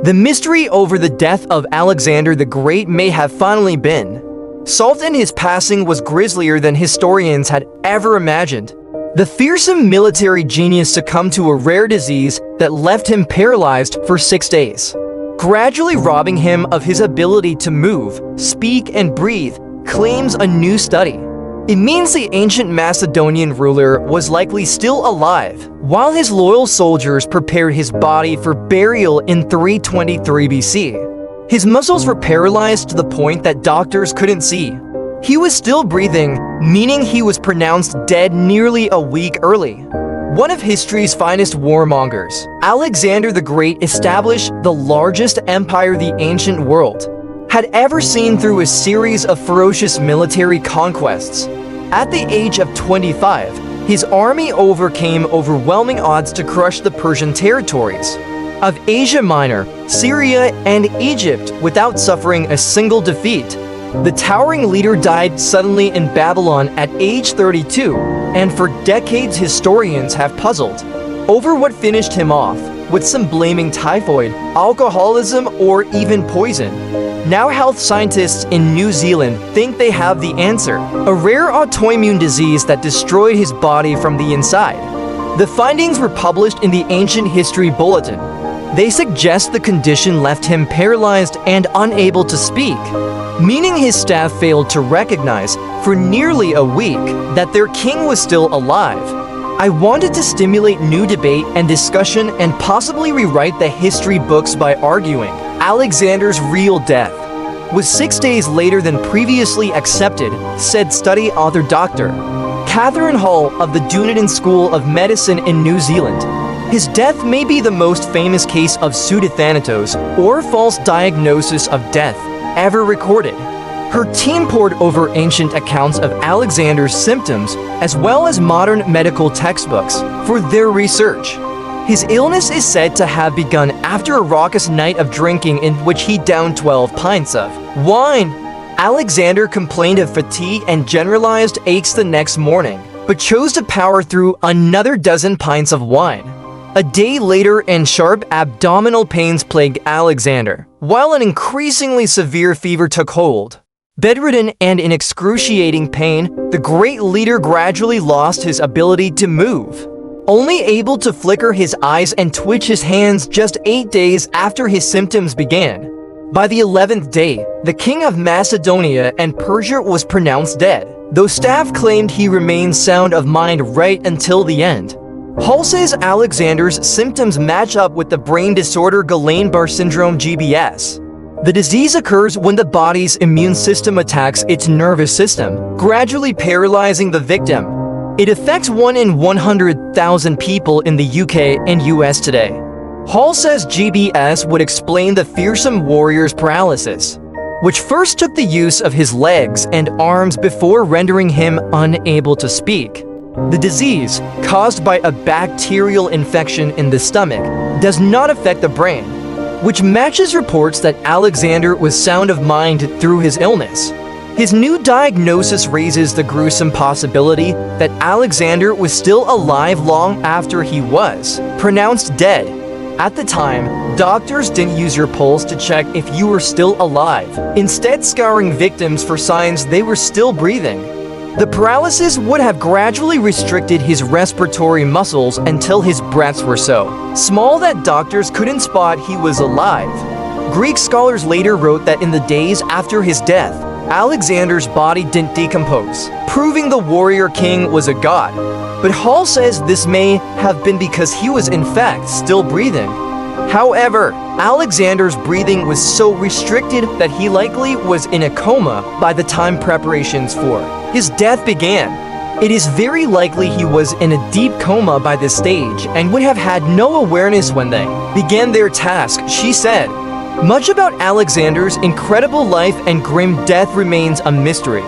The mystery over the death of Alexander the Great may have finally been solved, and his passing was grislier than historians had ever imagined. The fearsome military genius succumbed to a rare disease that left him paralyzed for 6 days, gradually robbing him of his ability to move, speak, and breathe, claims a new study. It means the ancient Macedonian ruler was likely still alive, while his loyal soldiers prepared his body for burial in 323 BC. His muscles were paralyzed to the point that doctors couldn't see. He was still breathing, meaning he was pronounced dead nearly a week early. One of history's finest warmongers, Alexander the Great established the largest empire the ancient world had ever seen through a series of ferocious military conquests. At the age of 25, his army overcame overwhelming odds to crush the Persian territories of Asia Minor, Syria, and Egypt without suffering a single defeat. The towering leader died suddenly in Babylon at age 32, and for decades historians have puzzled over what finished him off, with some blaming typhoid, alcoholism, or even poison. Now health scientists in New Zealand think they have the answer: a rare autoimmune disease that destroyed his body from the inside. The findings were published in the Ancient History Bulletin. They suggest the condition left him paralyzed and unable to speak, meaning his staff failed to recognize for nearly a week that their king was still alive. I wanted to stimulate new debate and discussion and possibly rewrite the history books by arguing Alexander's real death was 6 days later than previously accepted, said study author Dr. Catherine Hall of the Dunedin School of Medicine in New Zealand. His death may be the most famous case of pseudothanatos, or false diagnosis of death, ever recorded. Her team pored over ancient accounts of Alexander's symptoms as well as modern medical textbooks for their research. His illness is said to have begun after a raucous night of drinking in which he downed 12 pints of wine. Alexander complained of fatigue and generalized aches the next morning, but chose to power through another dozen pints of wine. A day later, and sharp abdominal pains plagued Alexander, while an increasingly severe fever took hold. Bedridden and in excruciating pain, the great leader gradually lost his ability to move, only able to flicker his eyes and twitch his hands just 8 days after his symptoms began. By the 11th day, the king of Macedonia and Persia was pronounced dead, though staff claimed he remained sound of mind right until the end. Hall says Alexander's symptoms match up with the brain disorder Guillain-Barré syndrome (GBS). The disease occurs when the body's immune system attacks its nervous system, gradually paralyzing the victim. It affects 1 in 100,000 people in the UK and US today. Hall says GBS would explain the fearsome warrior's paralysis, which first took the use of his legs and arms before rendering him unable to speak. The disease, caused by a bacterial infection in the stomach, does not affect the brain, which matches reports that Alexander was sound of mind through his illness. His new diagnosis raises the gruesome possibility that Alexander was still alive long after he was pronounced dead. At the time, doctors didn't use your pulse to check if you were still alive, instead scouring victims for signs they were still breathing. The paralysis would have gradually restricted his respiratory muscles until his breaths were so small that doctors couldn't spot he was alive. Greek scholars later wrote that in the days after his death, Alexander's body didn't decompose, proving the warrior king was a god. But Hall says this may have been because he was in fact still breathing. However, Alexander's breathing was so restricted that he likely was in a coma by the time preparations for his death began. It is very likely he was in a deep coma by this stage and would have had no awareness when they began their task, she said. Much about Alexander's incredible life and grim death remains a mystery.